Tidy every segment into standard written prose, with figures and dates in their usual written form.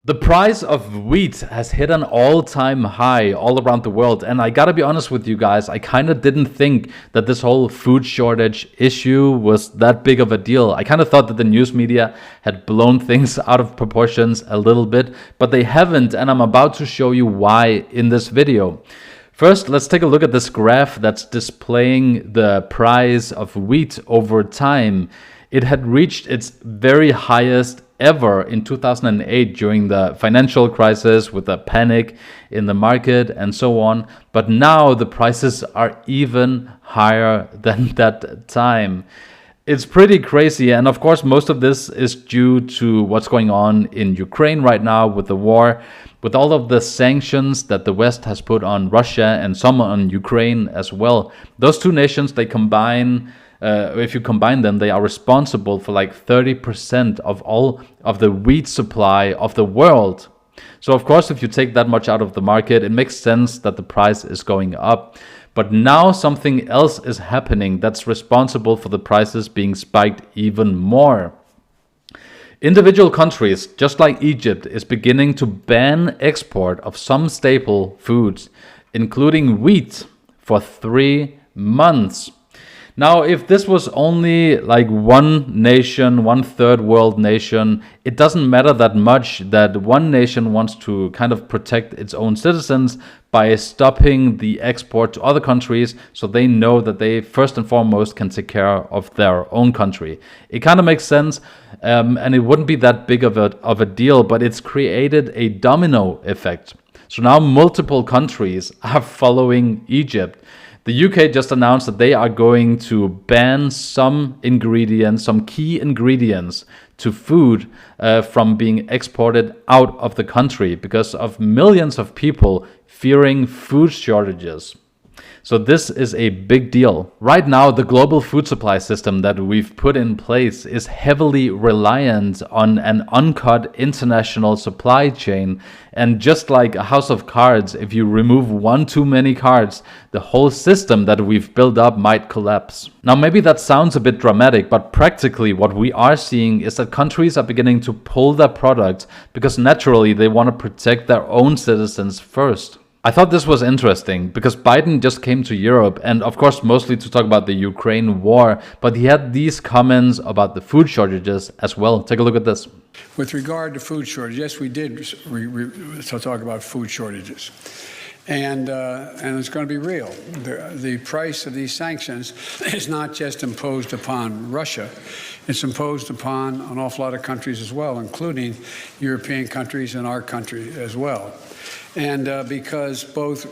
The price of wheat has hit an all-time high all around the world, and I gotta be honest with you guys, I kind of didn't think that this whole food shortage issue was that big of a deal. I kind of thought that the news media had blown things out of proportions a little bit, but they haven't, and I'm about to show you why in this video. First, let's take a look at this graph that's displaying the price of wheat over time. It had reached its very highest ever in 2008 during the financial crisis with a panic in the market and so on. But now the prices are even higher than that time. It's pretty crazy. And of course, most of this is due to what's going on in Ukraine right now with the war, with all of the sanctions that the West has put on Russia and some on Ukraine as well. Those two nations, they combine. If you combine them, they are responsible for like 30% of all of the wheat supply of the world. So of course, if you take that much out of the market, it makes sense that the price is going up. But now something else is happening that's responsible for the prices being spiked even more. Individual countries, just like Egypt, is beginning to ban export of some staple foods, including wheat, for 3 months. Now, if this was only like one nation, one third world nation, it doesn't matter that much that one nation wants to kind of protect its own citizens by stopping the export to other countries so they know that they first and foremost can take care of their own country. It kind of makes sense, and it wouldn't be that big of a deal, but it's created a domino effect. So now multiple countries are following Egypt. The UK just announced that they are going to ban some ingredients, some key ingredients to food from being exported out of the country because of millions of people fearing food shortages. So this is a big deal. Right now, the global food supply system that we've put in place is heavily reliant on an uncut international supply chain. And just like a house of cards, if you remove one too many cards, the whole system that we've built up might collapse. Now, maybe that sounds a bit dramatic, but practically what we are seeing is that countries are beginning to pull their products because naturally they want to protect their own citizens first. I thought this was interesting because Biden just came to Europe and of course mostly to talk about the Ukraine war, but he had these comments about the food shortages as well. Take a look at this. With regard to food shortage, yes, we did talk about food shortages. And it's going to be real. The price of these sanctions is not just imposed upon Russia. It's imposed upon an awful lot of countries as well, including European countries and our country as well. And because both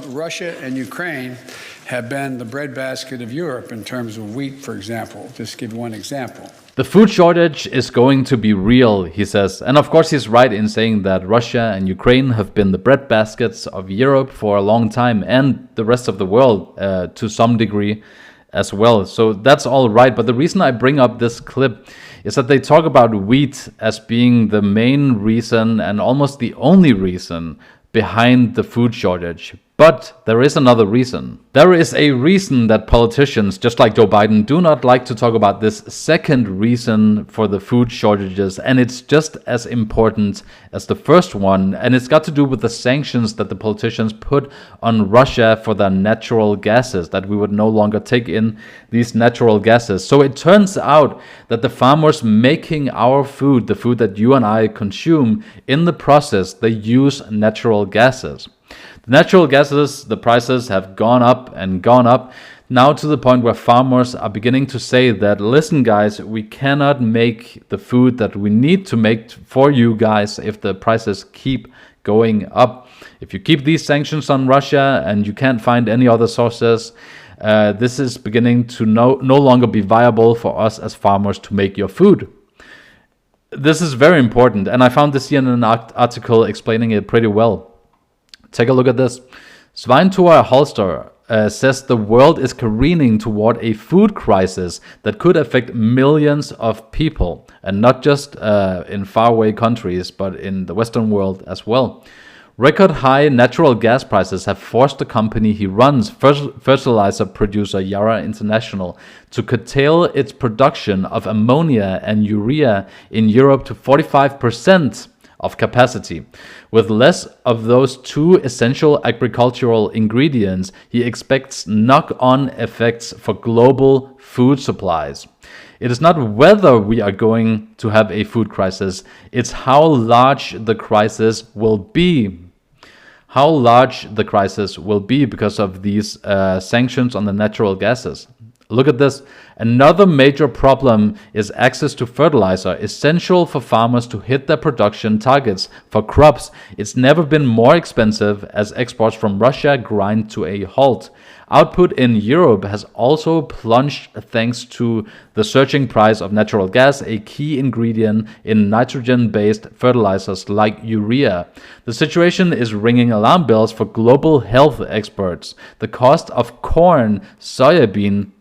Russia and Ukraine have been the breadbasket of Europe in terms of wheat, for example, just to give you one example. The food shortage is going to be real, he says. And of course, he's right in saying that Russia and Ukraine have been the breadbaskets of Europe for a long time and the rest of the world to some degree as well. So that's all right. But the reason I bring up this clip is that they talk about wheat as being the main reason and almost the only reason behind the food shortage. But there is another reason. There is a reason that politicians, just like Joe Biden, do not like to talk about this second reason for the food shortages. And it's just as important as the first one. And it's got to do with the sanctions that the politicians put on Russia for their natural gases, that we would no longer take in these natural gases. So it turns out that the farmers making our food, the food that you and I consume, in the process, they use natural gases. The natural gases, the prices have gone up and gone up, now to the point where farmers are beginning to say that, listen guys, we cannot make the food that we need to make for you guys if the prices keep going up. If you keep these sanctions on Russia and you can't find any other sources, this is beginning to no longer be viable for us as farmers to make your food. This is very important, and I found this here in an article explaining it pretty well. Take a look at this. Sveintor Holster says the world is careening toward a food crisis that could affect millions of people, and not just in faraway countries, but in the Western world as well. Record high natural gas prices have forced the company he runs, fertilizer producer Yara International, to curtail its production of ammonia and urea in Europe to 45% of capacity. With less of those two essential agricultural ingredients, he expects knock-on effects for global food supplies. It is not whether we are going to have a food crisis, it's how large the crisis will be. How large the crisis will be because of these sanctions on the natural gases. Look at this. Another major problem is access to fertilizer, essential for farmers to hit their production targets for crops. It's never been more expensive as exports from Russia grind to a halt. Output in Europe has also plunged thanks to the surging price of natural gas, a key ingredient in nitrogen-based fertilizers like urea. The situation is ringing alarm bells for global health experts. The cost of corn, soybeans,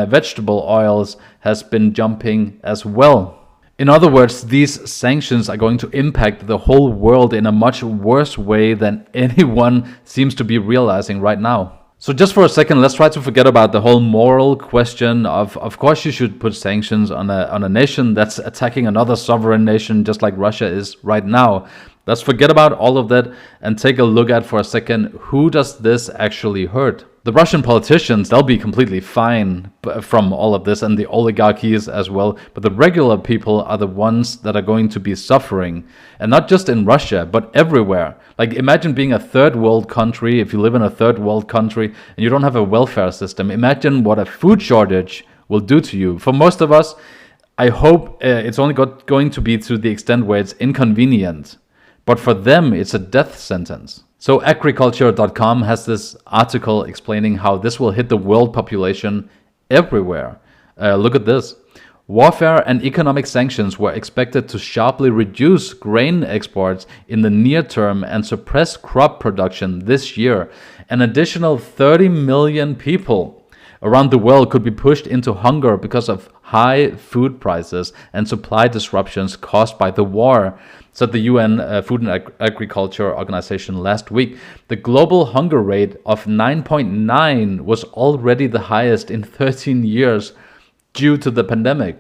vegetable oils has been jumping as well. In other words, these sanctions are going to impact the whole world in a much worse way than anyone seems to be realizing right now. So just for a second, let's try to forget about the whole moral question of course you should put sanctions on a nation that's attacking another sovereign nation just like Russia is right now. Let's forget about all of that and take a look at for a second, who does this actually hurt? The Russian politicians, they'll be completely fine from all of this, and the oligarchies as well. But the regular people are the ones that are going to be suffering. And not just in Russia, but everywhere. Like, imagine being a third world country, if you live in a third world country and you don't have a welfare system. Imagine what a food shortage will do to you. For most of us, I hope it's only going to be to the extent where it's inconvenient. But for them, it's a death sentence. So agriculture.com has this article explaining how this will hit the world population everywhere. Look at this. Warfare and economic sanctions were expected to sharply reduce grain exports in the near term and suppress crop production this year. An additional 30 million people around the world could be pushed into hunger because of high food prices and supply disruptions caused by the war, said the UN Food and Agriculture Organization last week. The global hunger rate of 9.9 was already the highest in 13 years due to the pandemic.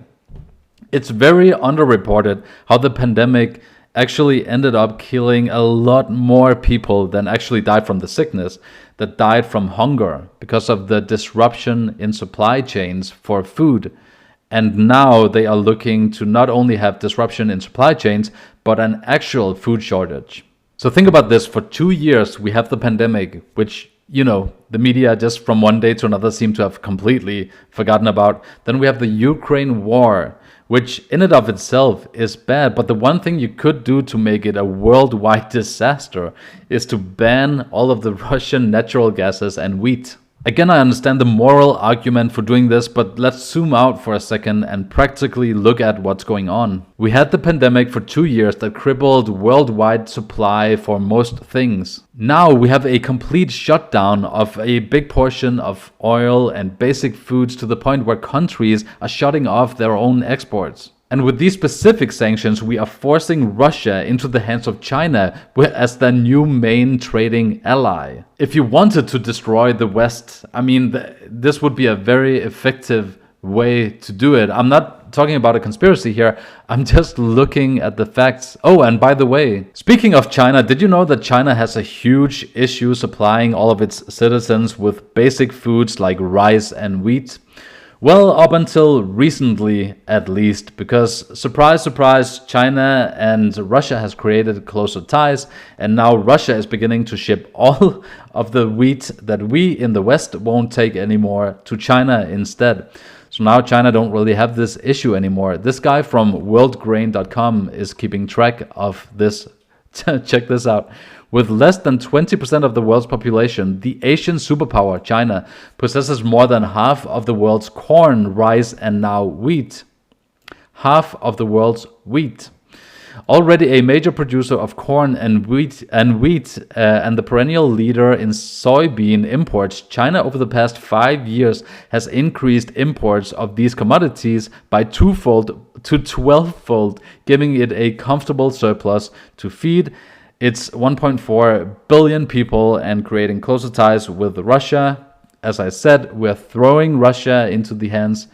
It's very underreported how the pandemic actually ended up killing a lot more people than actually died from the sickness, that died from hunger because of the disruption in supply chains for food. And now they are looking to not only have disruption in supply chains, but an actual food shortage. So think about this. For 2 years, we have the pandemic, which, you know, the media just from one day to another seem to have completely forgotten about. Then we have the Ukraine war, which in and of itself is bad. But the one thing you could do to make it a worldwide disaster is to ban all of the Russian natural gases and wheat. Again, I understand the moral argument for doing this, but let's zoom out for a second and practically look at what's going on. We had the pandemic for 2 years that crippled worldwide supply for most things. Now we have a complete shutdown of a big portion of oil and basic foods to the point where countries are shutting off their own exports. And with these specific sanctions, we are forcing Russia into the hands of China as their new main trading ally. If you wanted to destroy the West, I mean, this would be a very effective way to do it. I'm not talking about a conspiracy here. I'm just looking at the facts. Oh, and by the way, speaking of China, did you know that China has a huge issue supplying all of its citizens with basic foods like rice and wheat? Well, up until recently, at least, because surprise, surprise, China and Russia has created closer ties, and now Russia is beginning to ship all of the wheat that we in the West won't take anymore to China instead. So now China don't really have this issue anymore. This guy from worldgrain.com is keeping track of this. Check this out. With less than 20% of the world's population, the Asian superpower, China, possesses more than half of the world's corn, rice, and now wheat. Half of the world's wheat. Already a major producer of corn and wheat, and the perennial leader in soybean imports, China over the past 5 years has increased imports of these commodities by 2-fold to 12-fold, giving it a comfortable surplus to feed its 1.4 billion people and creating closer ties with Russia. As I said, we're throwing Russia into the hands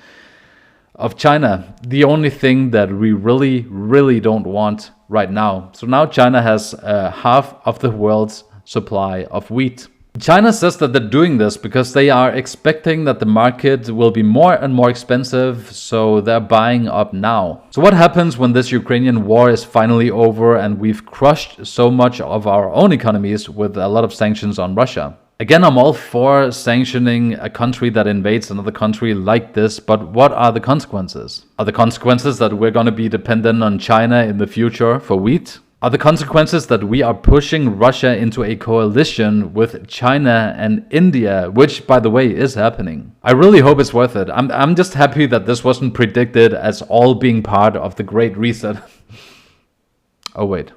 of China, the only thing that we really don't want right now. So now China has half of the world's supply of wheat. China says that they're doing this because they are expecting that the market will be more and more expensive, so they're buying up now. So what happens when this Ukrainian war is finally over and we've crushed so much of our own economies with a lot of sanctions on Russia? Again, I'm all for sanctioning a country that invades another country like this, but what are the consequences? Are the consequences that we're going to be dependent on China in the future for wheat? Are the consequences that we are pushing Russia into a coalition with China and India, which, by the way, is happening? I really hope it's worth it. I'm just happy that this wasn't predicted as all being part of the Great Reset. Oh, wait.